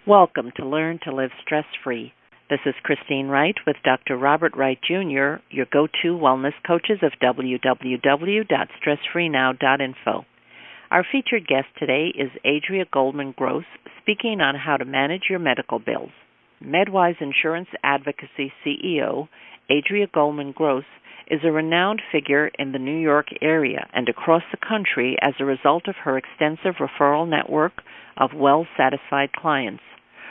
Welcome to Learn to Live Stress-Free. This is Christine Wright with Dr. Robert Wright Jr., your go-to wellness coaches of www.stressfreenow.info. Our featured guest today is Adria Goldman Gross, speaking on how to manage your medical bills. MedWise Insurance Advocacy CEO, Adria Goldman Gross, is a renowned figure in the New York area and across the country as a result of her extensive referral network of well-satisfied clients.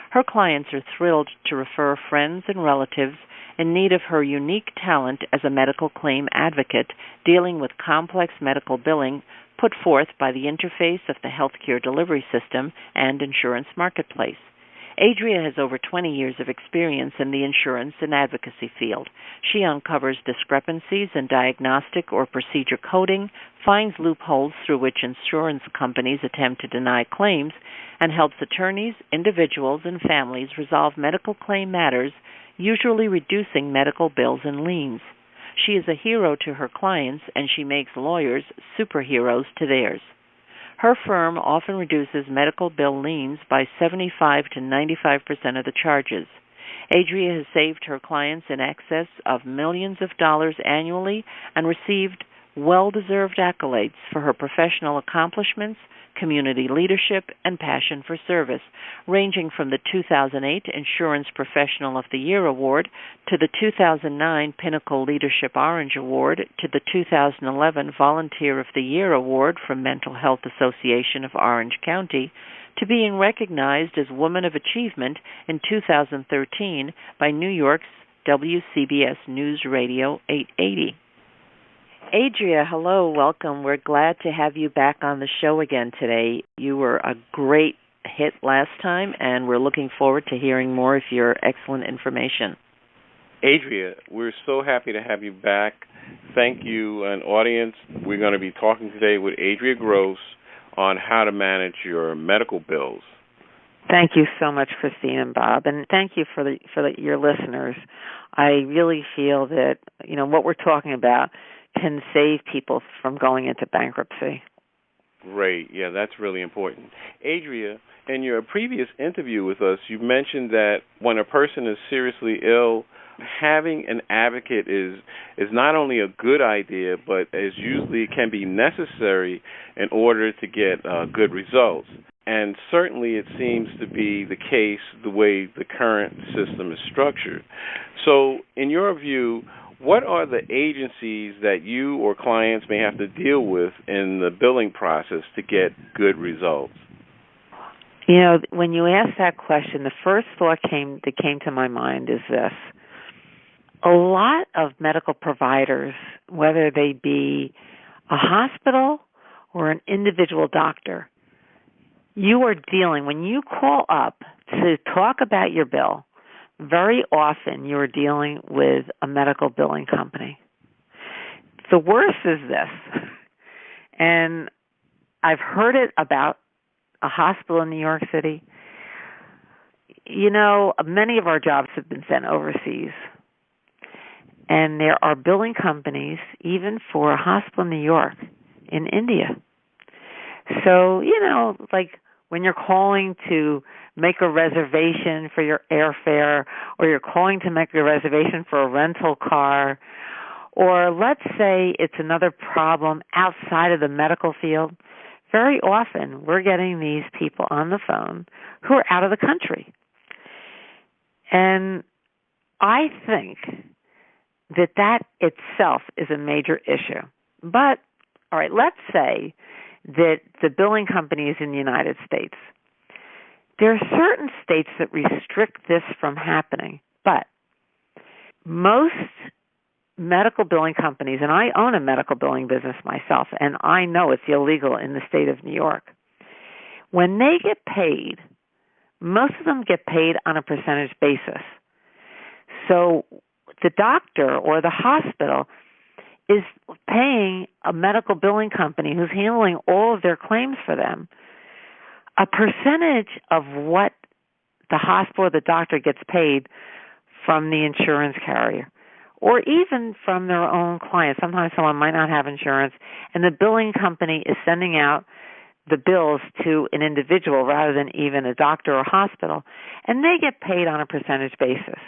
Her clients are thrilled to refer friends and relatives in need of her unique talent as a medical claim advocate dealing with complex medical billing put forth by the interface of the healthcare delivery system and insurance marketplace. Adria has over 20 years of experience in the insurance and advocacy field. She uncovers discrepancies in diagnostic or procedure coding, finds loopholes through which insurance companies attempt to deny claims, and helps attorneys, individuals, and families resolve medical claim matters, usually reducing medical bills and liens. She is a hero to her clients, and she makes lawyers superheroes to theirs. Her firm often reduces medical bill liens by 75 to 95% of the charges. Adria has saved her clients in excess of millions of dollars annually and received well-deserved accolades for her professional accomplishments, community leadership, and passion for service, ranging from the 2008 Insurance Professional of the Year Award to the 2009 Pinnacle Leadership Orange Award to the 2011 Volunteer of the Year Award from Mental Health Association of Orange County, to being recognized as Woman of Achievement in 2013 by New York's WCBS News Radio 880. Adria, hello, welcome. We're glad to have you back on the show again today. You were a great hit last time, and we're looking forward to hearing more of your excellent information. Adria, we're so happy to have you back. Thank you, and audience. We're going to be talking today with Adria Gross on how to manage your medical bills. Thank you so much, Christine and Bob, and thank you for your listeners. I really feel that what we're talking about can save people from going into bankruptcy. Great. Yeah, that's really important. Adria, in your previous interview with us, you mentioned that when a person is seriously ill, having an advocate is not only a good idea, but is usually can be necessary in order to get good results. And certainly it seems to be the case the way the current system is structured. So in your view, what are the agencies that you or clients may have to deal with in the billing process to get good results? When you ask that question, the first thought that came to my mind is this. A lot of medical providers, whether they be a hospital or an individual doctor, you are dealing, when you call up to talk about your bill, very often you're dealing with a medical billing company. The worst is this, and I've heard it about a hospital in New York City. Many of our jobs have been sent overseas, and there are billing companies even for a hospital in New York, in India. So, like when you're calling to make a reservation for your airfare, or you're calling to make a reservation for a rental car, or let's say it's another problem outside of the medical field, very often we're getting these people on the phone who are out of the country. And I think that itself is a major issue. But, all right, let's say that the billing company is in the United States. There are certain states that restrict this from happening, but most medical billing companies, and I own a medical billing business myself, and I know it's illegal in the state of New York. When they get paid, most of them get paid on a percentage basis. So the doctor or the hospital is paying a medical billing company who's handling all of their claims for them a percentage of what the hospital or the doctor gets paid from the insurance carrier, or even from their own clients. Sometimes someone might not have insurance, and the billing company is sending out the bills to an individual rather than even a doctor or hospital, and they get paid on a percentage basis.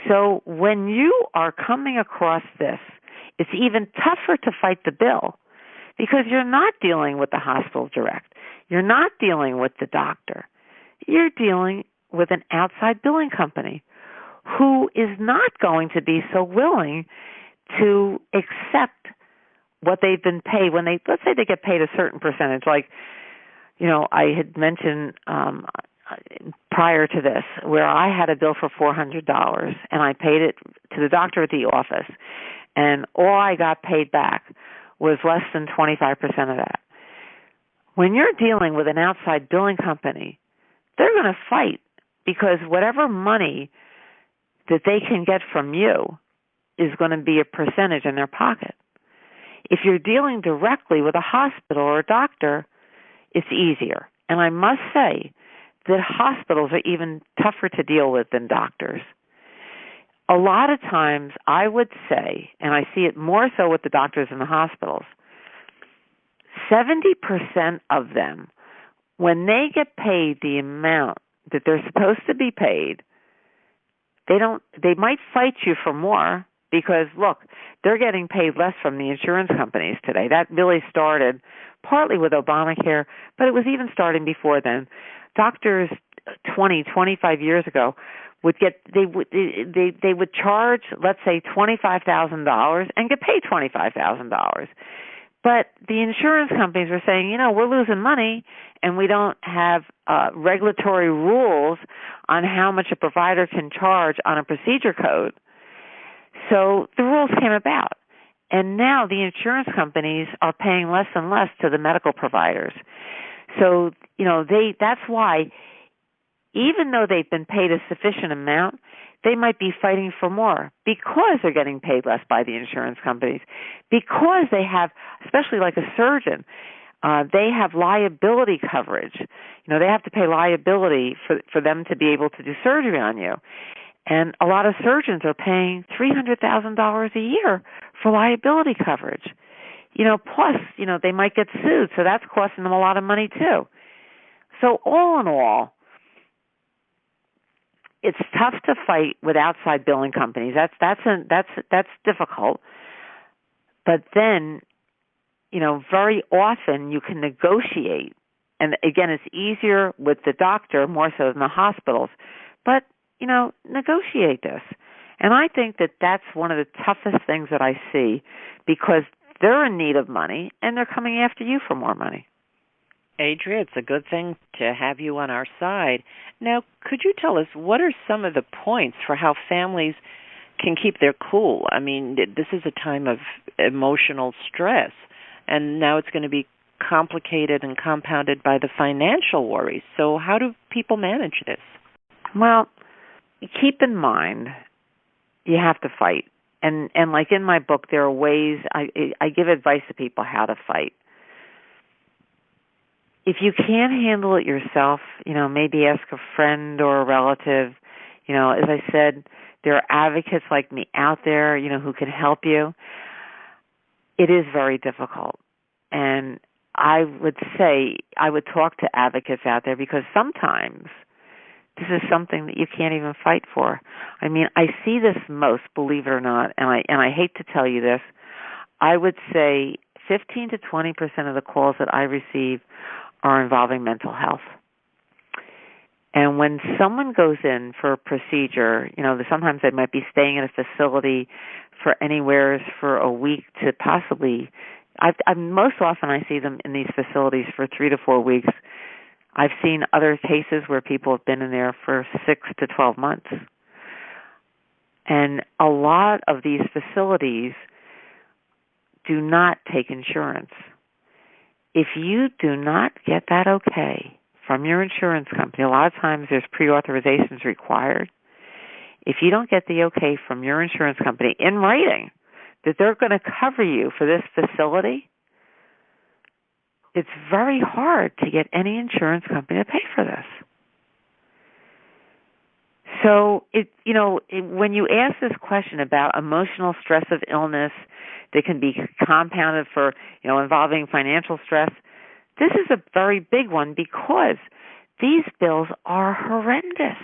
So when you are coming across this, it's even tougher to fight the bill because you're not dealing with the hospital direct. You're not dealing with the doctor. You're dealing with an outside billing company who is not going to be so willing to accept what they've been paid when let's say they get paid a certain percentage. Like, I had mentioned prior to this where I had a bill for $400 and I paid it to the doctor at the office, and all I got paid back was less than 25% of that. When you're dealing with an outside billing company, they're going to fight because whatever money that they can get from you is going to be a percentage in their pocket. If you're dealing directly with a hospital or a doctor, it's easier. And I must say that hospitals are even tougher to deal with than doctors. A lot of times I would say, and I see it more so with the doctors and the hospitals, 70% of them, when they get paid the amount that they're supposed to be paid, they might fight you for more because, look, they're getting paid less from the insurance companies today. That really started partly with Obamacare, but it was even starting before then. Doctors 25 years ago would charge, let's say, $25,000 and get paid $25,000. But the insurance companies were saying, we're losing money and we don't have regulatory rules on how much a provider can charge on a procedure code. So the rules came about. And now the insurance companies are paying less and less to the medical providers. So, that's why even though they've been paid a sufficient amount, they might be fighting for more because they're getting paid less by the insurance companies, because they have, especially like a surgeon, they have liability coverage. They have to pay liability for them to be able to do surgery on you. And a lot of surgeons are paying $300,000 a year for liability coverage. Plus, they might get sued, so that's costing them a lot of money too. So all in all, it's tough to fight with outside billing companies. That's difficult. But then, very often you can negotiate. And again, it's easier with the doctor more so than the hospitals. But, negotiate this. And I think that that's one of the toughest things that I see because they're in need of money and they're coming after you for more money. Adria, it's a good thing to have you on our side. Now, could you tell us what are some of the points for how families can keep their cool? I mean, this is a time of emotional stress, and now it's going to be complicated and compounded by the financial worries. So how do people manage this? Well, keep in mind, you have to fight. And like in my book, there are ways, I give advice to people how to fight. If you can't handle it yourself, maybe ask a friend or a relative. As I said, there are advocates like me out there, who can help you. It is very difficult. And I would say I would talk to advocates out there because sometimes this is something that you can't even fight for. I mean, I see this most, believe it or not, and I hate to tell you this, I would say 15 to 20% of the calls that I receive are involving mental health. And when someone goes in for a procedure, sometimes they might be staying in a facility for anywhere for a week to possibly, most often I see them in these facilities for 3 to 4 weeks. I've seen other cases where people have been in there for 6 to 12 months. And a lot of these facilities do not take insurance. If you do not get that okay from your insurance company, a lot of times there's pre-authorizations required. If you don't get the okay from your insurance company in writing that they're going to cover you for this facility, it's very hard to get any insurance company to pay for this. So, when you ask this question about emotional stress of illness that can be compounded for, involving financial stress, this is a very big one because these bills are horrendous.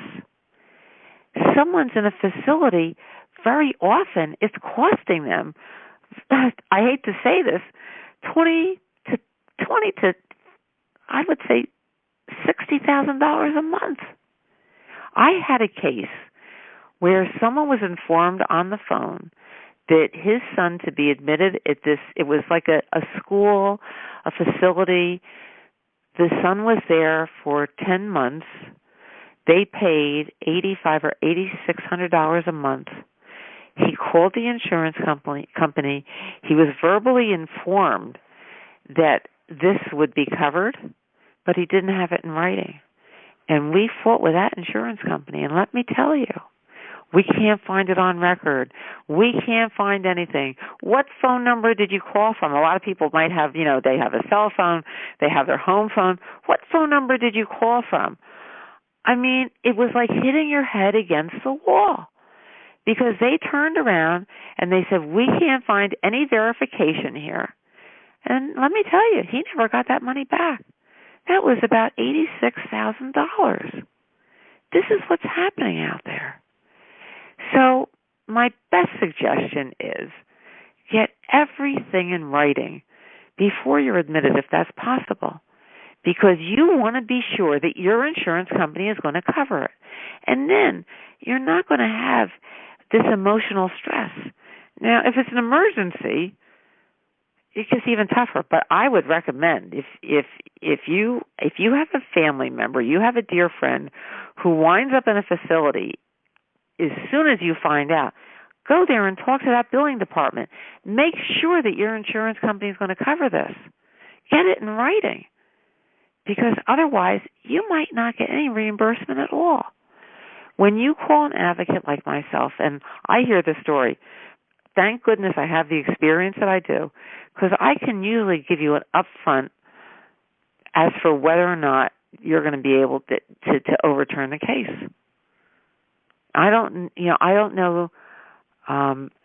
Someone's in a facility, very often it's costing them, I hate to say this, 20 to I would say $60,000 a month. I had a case where someone was informed on the phone that his son to be admitted at this, it was like a school, a facility. The son was there for 10 months. They paid $8,500 or $8,600 a month. He called the insurance company. He was verbally informed that this would be covered, but he didn't have it in writing. And we fought with that insurance company. And let me tell you, we can't find it on record. We can't find anything. What phone number did you call from? A lot of people might have, they have a cell phone, they have their home phone. What phone number did you call from? I mean, it was like hitting your head against the wall, because they turned around and they said, we can't find any verification here. And let me tell you, he never got that money back. That was about $86,000. This is what's happening out there. So my best suggestion is get everything in writing before you're admitted, if that's possible, because you want to be sure that your insurance company is going to cover it. And then you're not going to have this emotional stress. Now, if it's an emergency, it gets even tougher. But I would recommend if you have a family member, you have a dear friend who winds up in a facility, as soon as you find out, go there and talk to that billing department. Make sure that your insurance company is going to cover this. Get it in writing, because otherwise you might not get any reimbursement at all. When you call an advocate like myself, and I hear the story, thank goodness I have the experience that I do, because I can usually give you an upfront as for whether or not you're going to be able to overturn the case. I don't know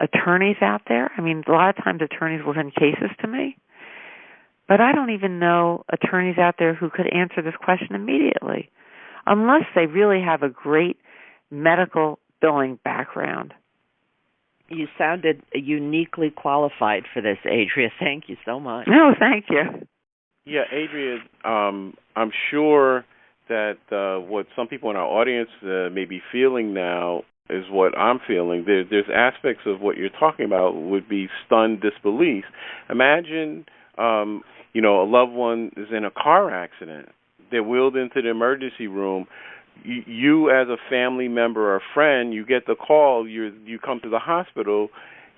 attorneys out there. I mean, a lot of times attorneys will send cases to me, but I don't even know attorneys out there who could answer this question immediately, unless they really have a great medical billing background. You sounded uniquely qualified for this, Adria. Thank you so much. No, thank you. Yeah, Adria, I'm sure that what some people in our audience may be feeling now is what I'm feeling. There's aspects of what you're talking about would be stunned disbelief. Imagine, a loved one is in a car accident. They're wheeled into the emergency room. You as a family member or friend, you get the call, you come to the hospital.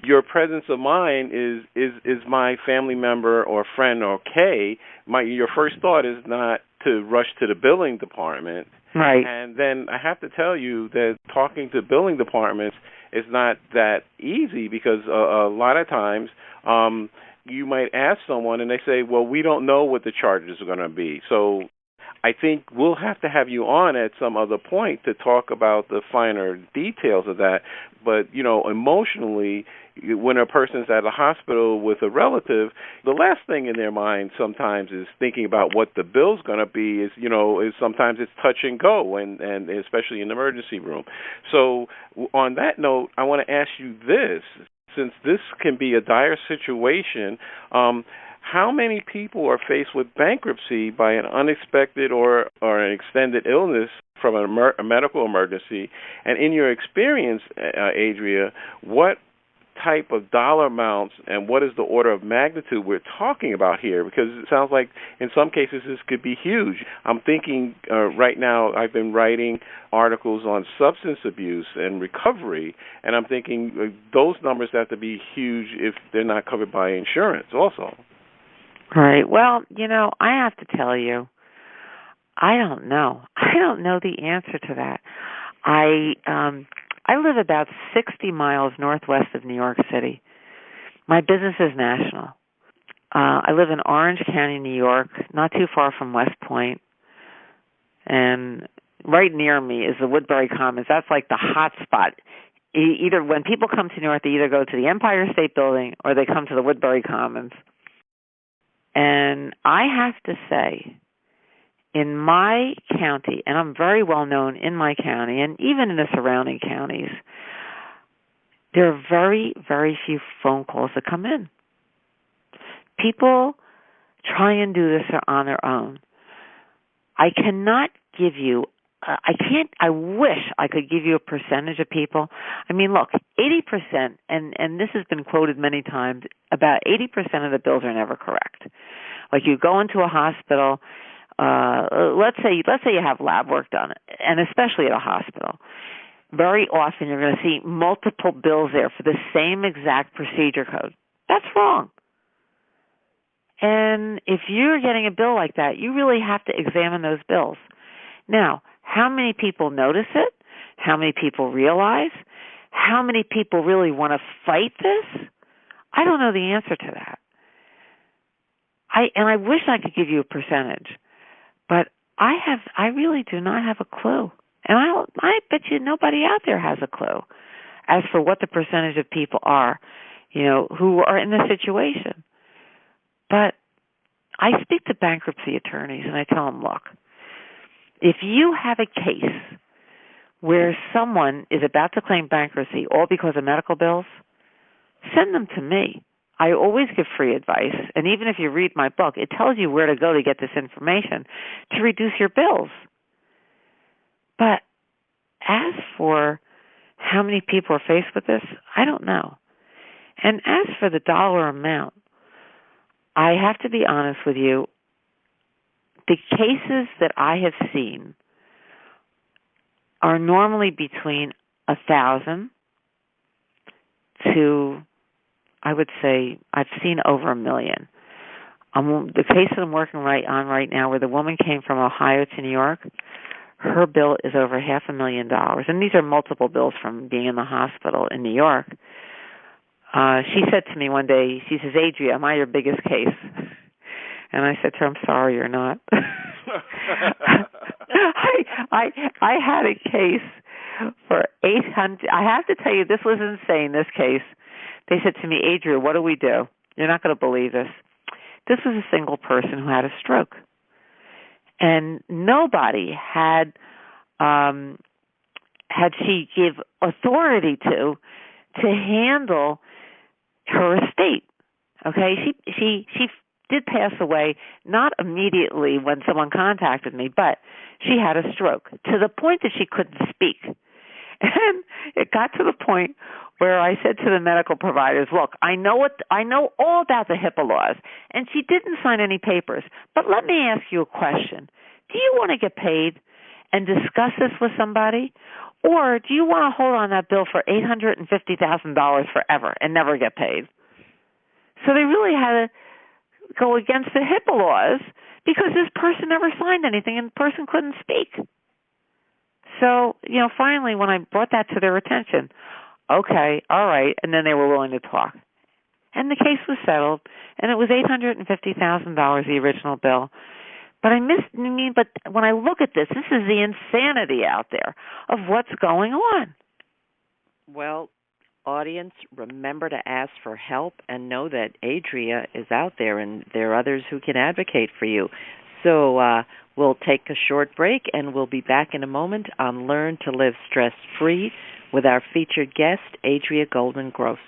Your presence of mind is my family member or friend okay. Your first thought is not to rush to the billing department. Right. And then I have to tell you that talking to billing departments is not that easy, because a lot of times you might ask someone and they say, well, we don't know what the charges are going to be. So I think we'll have to have you on at some other point to talk about the finer details of that. But, emotionally, when a person's at a hospital with a relative, the last thing in their mind sometimes is thinking about what the bill's going to be. Is sometimes it's touch and go, and especially in the emergency room. So on that note, I want to ask you this. Since this can be a dire situation, how many people are faced with bankruptcy by an unexpected or an extended illness from a medical emergency? And in your experience, Adria, what type of dollar amounts and what is the order of magnitude we're talking about here? Because it sounds like in some cases this could be huge. I'm thinking right now I've been writing articles on substance abuse and recovery, and I'm thinking those numbers have to be huge if they're not covered by insurance also. Right. Well, I have to tell you, I don't know. I don't know the answer to that. I live about 60 miles northwest of New York City. My business is national. I live in Orange County, New York, not too far from West Point. And right near me is the Woodbury Commons. That's like the hot spot. Either when people come to New York, they either go to the Empire State Building or they come to the Woodbury Commons. And I have to say, in my county, and I'm very well known in my county and even in the surrounding counties, there are very, very few phone calls that come in. People try and do this on their own. I cannot give you, I wish I could give you a percentage of people. I mean, look, 80%, and this has been quoted many times, about 80% of the bills are never correct. Like you go into a hospital, let's say you have lab work done, and especially at a hospital, very often you're going to see multiple bills there for the same exact procedure code. That's wrong. And if you're getting a bill like that, you really have to examine those bills. Now, how many people notice it? How many people realize? How many people really want to fight this? I don't know the answer to that. I wish I could give you a percentage, but I really do not have a clue. And I bet you nobody out there has a clue as for what the percentage of people are, who are in this situation. But I speak to bankruptcy attorneys and I tell them, look, if you have a case where someone is about to claim bankruptcy all because of medical bills, send them to me. I always give free advice, and even if you read my book, it tells you where to go to get this information to reduce your bills. But as for how many people are faced with this, I don't know. And as for the dollar amount, I have to be honest with you, the cases that I have seen are normally between 1,000 to, I would say, I've seen over 1 million. The case that I'm working on right now, where the woman came from Ohio to New York, her bill is over $500,000, and these are multiple bills from being in the hospital in New York. She said to me one day, she says, "Adria, am I your biggest case?" And I said to her, "I'm sorry, you're not." I had a case for 800. I have to tell you, this was insane. This case. They said to me, "Adria, what do we do?" You're not going to believe this. This was a single person who had a stroke, and nobody had she give authority to handle her estate. Okay, she did pass away, not immediately when someone contacted me, but she had a stroke to the point that she couldn't speak. And it got to the point where I said to the medical providers, "Look, I know all about the HIPAA laws, and she didn't sign any papers, but let me ask you a question. Do you want to get paid and discuss this with somebody? Or do you want to hold on that bill for $850,000 forever and never get paid?" So they really had to go against the HIPAA laws because this person never signed anything and the person couldn't speak. So, finally, when I brought that to their attention, okay, all right, and then they were willing to talk. And the case was settled, and it was $850,000, the original bill. But but when I look at this is the insanity out there of what's going on. Well, audience, remember to ask for help and know that Adria is out there and there are others who can advocate for you. So we'll take a short break and we'll be back in a moment on Learn to Live Stress-Free with our featured guest, Adria Goldman Gross.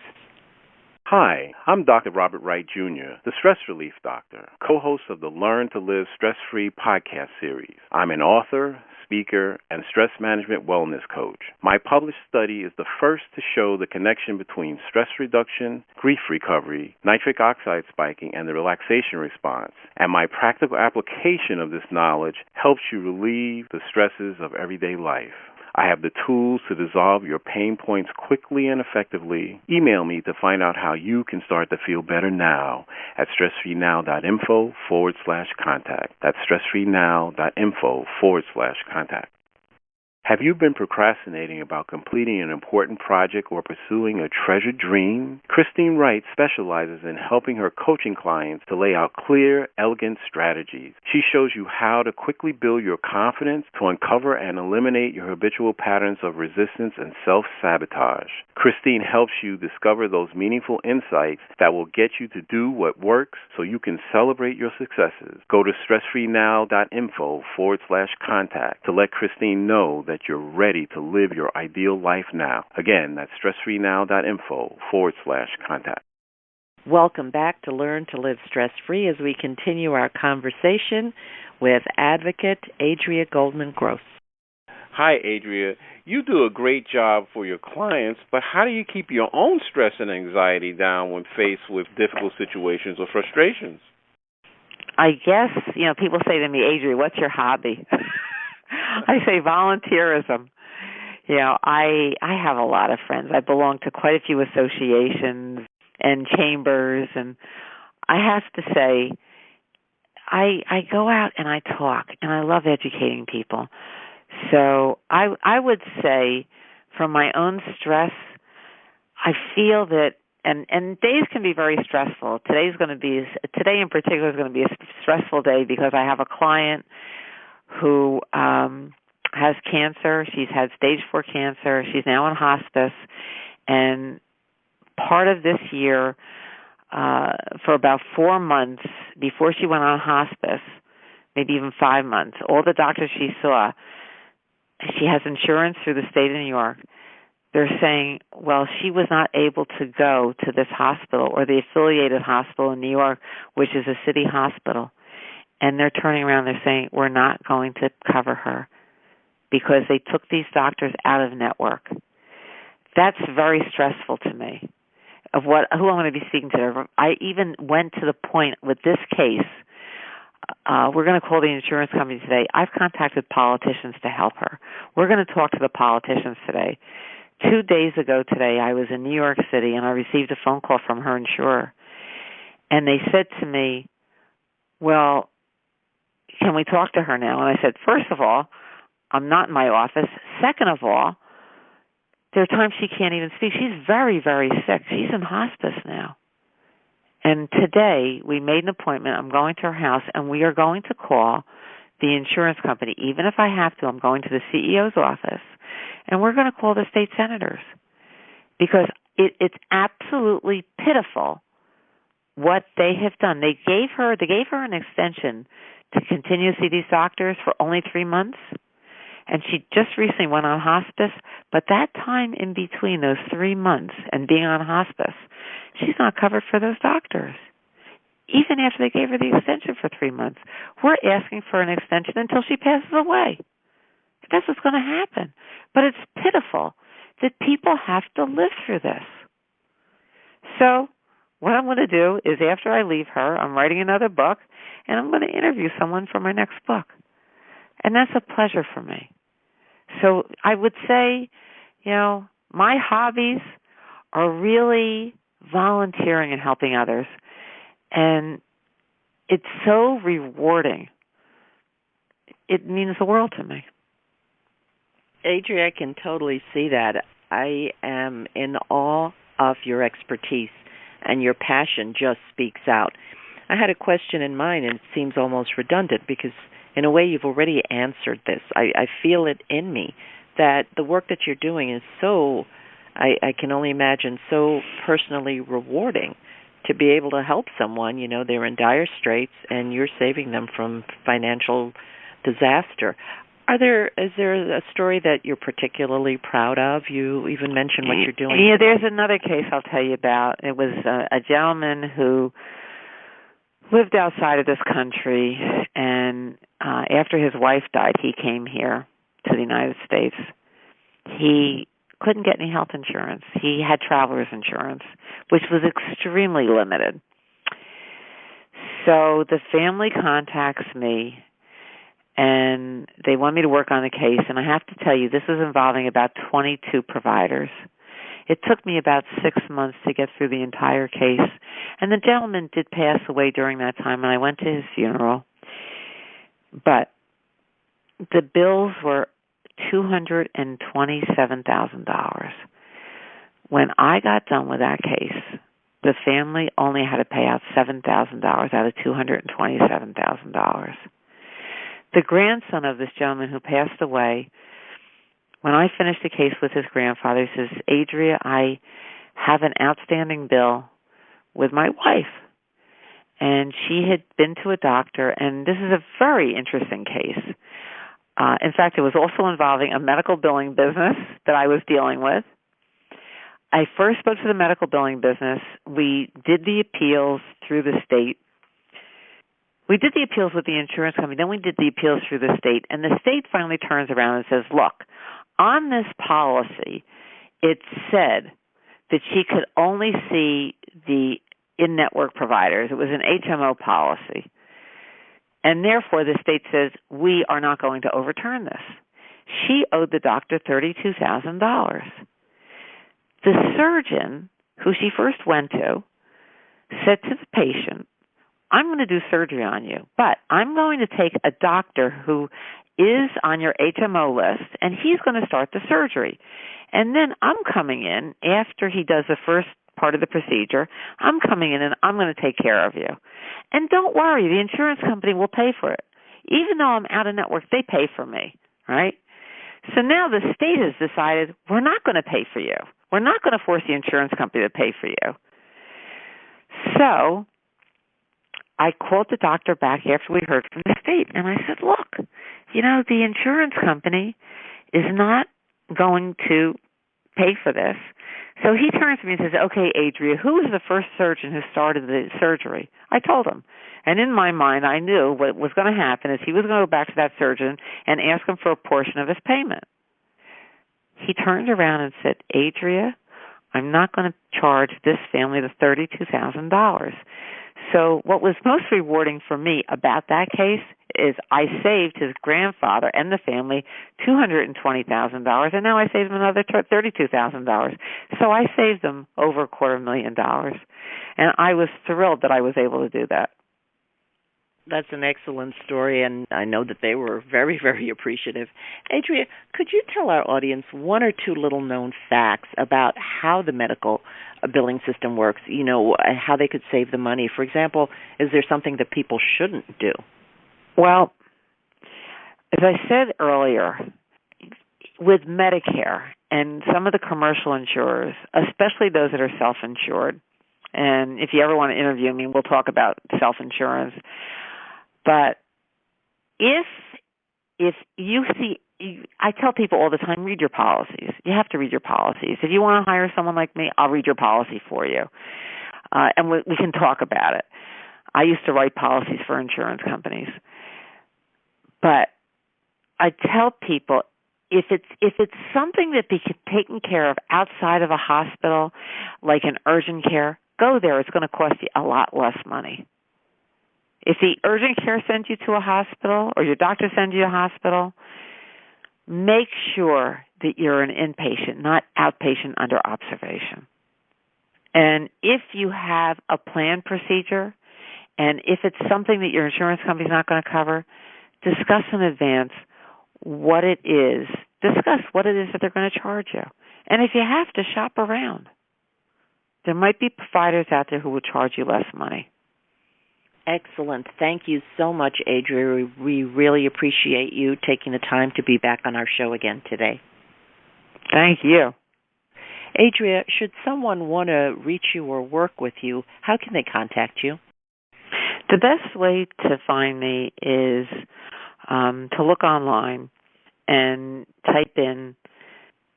Hi, I'm Dr. Robert Wright Jr., the Stress Relief Doctor, co-host of the Learn to Live Stress-Free podcast series. I'm an author, speaker, and stress management wellness coach. My published study is the first to show the connection between stress reduction, grief recovery, nitric oxide spiking, and the relaxation response. And my practical application of this knowledge helps you relieve the stresses of everyday life. I have the tools to dissolve your pain points quickly and effectively. Email me to find out how you can start to feel better now at stressfreenow.info/contact. That's stressfreenow.info/contact. Have you been procrastinating about completing an important project or pursuing a treasured dream? Christine Wright specializes in helping her coaching clients to lay out clear, elegant strategies. She shows you how to quickly build your confidence to uncover and eliminate your habitual patterns of resistance and self-sabotage. Christine helps you discover those meaningful insights that will get you to do what works so you can celebrate your successes. Go to stressfreenow.info/contact to let Christine know that you're ready to live your ideal life now. Again, that's stressfreenow.info/contact. Welcome back to Learn to Live Stress-Free as we continue our conversation with advocate Adria Goldman Gross. Hi, Adria. You do a great job for your clients, but how do you keep your own stress and anxiety down when faced with difficult situations or frustrations? I guess, people say to me, Adria, what's your hobby? I say volunteerism. I have a lot of friends. I belong to quite a few associations and chambers, and I have to say, I go out and I talk, and I love educating people. So I would say, from my own stress, I feel that, and days can be very stressful. Today in particular is going to be a stressful day because I have a client who has cancer. She's had stage 4 cancer. She's now in hospice. And part of this year, for about 4 months before she went on hospice, maybe even 5 months, all the doctors she saw, she has insurance through the state of New York. They're saying, well, she was not able to go to this hospital or the affiliated hospital in New York, which is a city hospital. And they're turning around, they're saying, we're not going to cover her because they took these doctors out of network. That's very stressful to me of who I'm going to be speaking to. I even went to the point with this case, we're going to call the insurance company today. I've contacted politicians to help her. We're going to talk to the politicians today. 2 days ago today, I was in New York City, and I received a phone call from her insurer. And they said to me, well, can we talk to her now? And I said, first of all, I'm not in my office. Second of all, there are times she can't even speak. She's very, very sick. She's in hospice now. And today, we made an appointment. I'm going to her house, and we are going to call the insurance company. Even if I have to, I'm going to the CEO's office, and we're going to call the state senators because it's absolutely pitiful what they have done. They gave her an extension to continue to see these doctors for only 3 months, and she just recently went on hospice. But that time in between those 3 months and being on hospice, she's not covered for those doctors. Even after they gave her the extension for 3 months, we're asking for an extension until she passes away. That's what's going to happen. But it's pitiful that people have to live through this. So what I'm going to do is after I leave her, I'm writing another book, and I'm going to interview someone for my next book. And that's a pleasure for me. So I would say, my hobbies are really volunteering and helping others. And it's so rewarding. It means the world to me. Adria, I can totally see that. I am in awe of your expertise, and your passion just speaks out. I had a question in mind, and it seems almost redundant because in a way you've already answered this. I feel it in me that the work that you're doing is so, I can only imagine, so personally rewarding to be able to help someone. They're in dire straits, and you're saving them from financial disaster. Is there a story that you're particularly proud of? You even mentioned what you're doing. Yeah, there's another case I'll tell you about. It was a gentleman who lived outside of this country, and after his wife died, he came here to the United States. He couldn't get any health insurance. He had traveler's insurance, which was extremely limited. So the family contacts me, and they want me to work on the case. And I have to tell you, this is involving about 22 providers. It took me about 6 months to get through the entire case. And the gentleman did pass away during that time, and I went to his funeral. But the bills were $227,000. When I got done with that case, the family only had to pay out $7,000 out of $227,000. The grandson of this gentleman who passed away, when I finished the case with his grandfather, he says, Adria, I have an outstanding bill with my wife. And she had been to a doctor, and this is a very interesting case. In fact, it was also involving a medical billing business that I was dealing with. I first spoke to the medical billing business. We did the appeals through the state. We did the appeals with the insurance company. Then we did the appeals through the state. And the state finally turns around and says, look, on this policy, it said that she could only see the in-network providers. It was an HMO policy. And therefore, the state says, we are not going to overturn this. She owed the doctor $32,000. The surgeon, who she first went to, said to the patient, I'm going to do surgery on you, but I'm going to take a doctor who is on your HMO list, and he's going to start the surgery. And then I'm coming in, after he does the first part of the procedure, I'm coming in and I'm going to take care of you. And don't worry, the insurance company will pay for it. Even though I'm out of network, they pay for me, right? So now the state has decided we're not going to pay for you. We're not going to force the insurance company to pay for you. So I called the doctor back after we heard from the state, and I said, look, the insurance company is not going to pay for this. So he turns to me and says, okay, Adria, who was the first surgeon who started the surgery? I told him. And in my mind, I knew what was going to happen is he was going to go back to that surgeon and ask him for a portion of his payment. He turned around and said, Adria, I'm not going to charge this family the $32,000. So what was most rewarding for me about that case is I saved his grandfather and the family $220,000, and now I saved them another $32,000. So I saved them over $250,000, and I was thrilled that I was able to do that. That's an excellent story, and I know that they were very, very appreciative. Adria, could you tell our audience one or two little-known facts about how the medical billing system works, how they could save the money? For example, is there something that people shouldn't do? Well, as I said earlier, with Medicare and some of the commercial insurers, especially those that are self-insured, and if you ever want to interview me, we'll talk about self-insurance. But if you see, I tell people all the time, read your policies. You have to read your policies. If you want to hire someone like me, I'll read your policy for you, and we can talk about it. I used to write policies for insurance companies. But I tell people, if it's something that be taken care of outside of a hospital, like an urgent care, go there. It's going to cost you a lot less money. If the urgent care sends you to a hospital or your doctor sends you to a hospital, make sure that you're an inpatient, not outpatient under observation. And if you have a planned procedure, and if it's something that your insurance company's not going to cover, discuss in advance what it is. Discuss what it is that they're going to charge you. And if you have to, shop around. There might be providers out there who will charge you less money. Excellent. Thank you so much, Adria. We really appreciate you taking the time to be back on our show again today. Thank you. Adria, should someone want to reach you or work with you, how can they contact you? The best way to find me is to look online and type in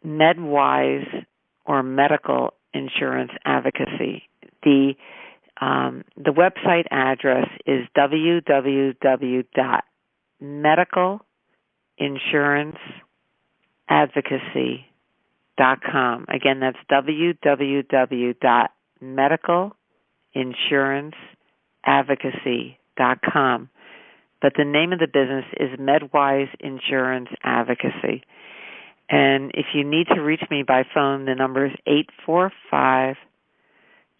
MedWise or Medical Insurance Advocacy. The website address is www.medicalinsurancedadvocacy.com. Again, that's www.medicalinsurancedadvocacy.com. But the name of the business is MedWise Insurance Advocacy. And if you need to reach me by phone, the number is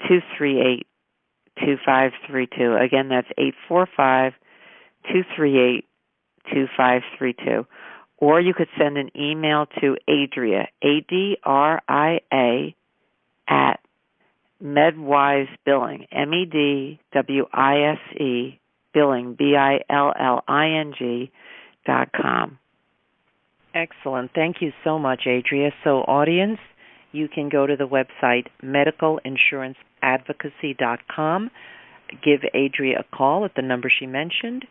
845-238-2532. Again, that's 845-238-2532. or you could send an email to Adria, ADRIA, at Medwise Billing, MEDWISE, Billing, BILLING.com. Excellent. Thank you so much, Adria. So, audience, you can go to the website medicalinsuranceadvocacy.com. Give Adria a call at the number she mentioned,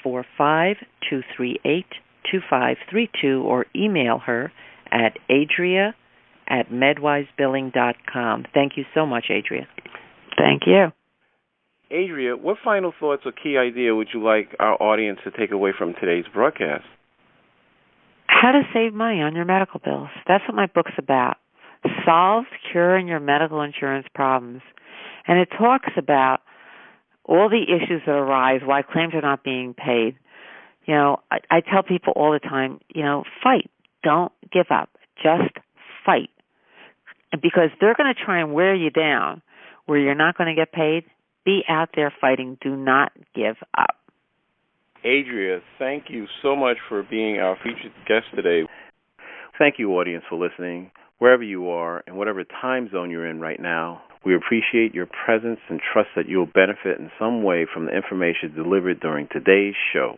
845-238-2532, or email her at adria@medwisebilling.com. Thank you so much, Adria. Thank you. Adria, what final thoughts or key idea would you like our audience to take away from today's broadcast? How to save money on your medical bills. That's what my book's about. Solves curing your medical insurance problems. And it talks about all the issues that arise, why claims are not being paid. You know, I tell people all the time, fight. Don't give up. Just fight. Because they're going to try and wear you down where you're not going to get paid. Be out there fighting. Do not give up. Adria, thank you so much for being our featured guest today. Thank you, audience, for listening. Wherever you are and whatever time zone you're in right now, we appreciate your presence and trust that you'll benefit in some way from the information delivered during today's show.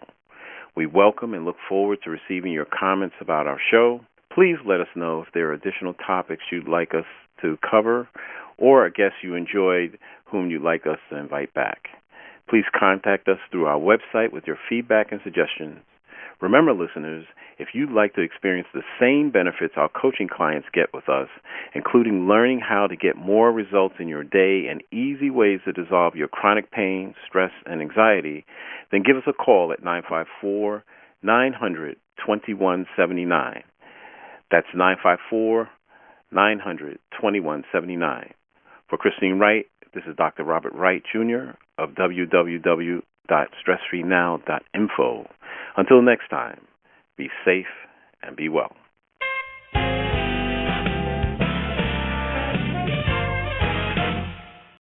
We welcome and look forward to receiving your comments about our show. Please let us know if there are additional topics you'd like us to cover or a guest you enjoyed whom you'd like us to invite back. Please contact us through our website with your feedback and suggestions. Remember, listeners, if you'd like to experience the same benefits our coaching clients get with us, including learning how to get more results in your day and easy ways to dissolve your chronic pain, stress, and anxiety, then give us a call at 954-900-2179. That's 954-900-2179. For Christine Wright, this is Dr. Robert Wright, Jr. of www.stressfreenow.info. Until next time, be safe and be well.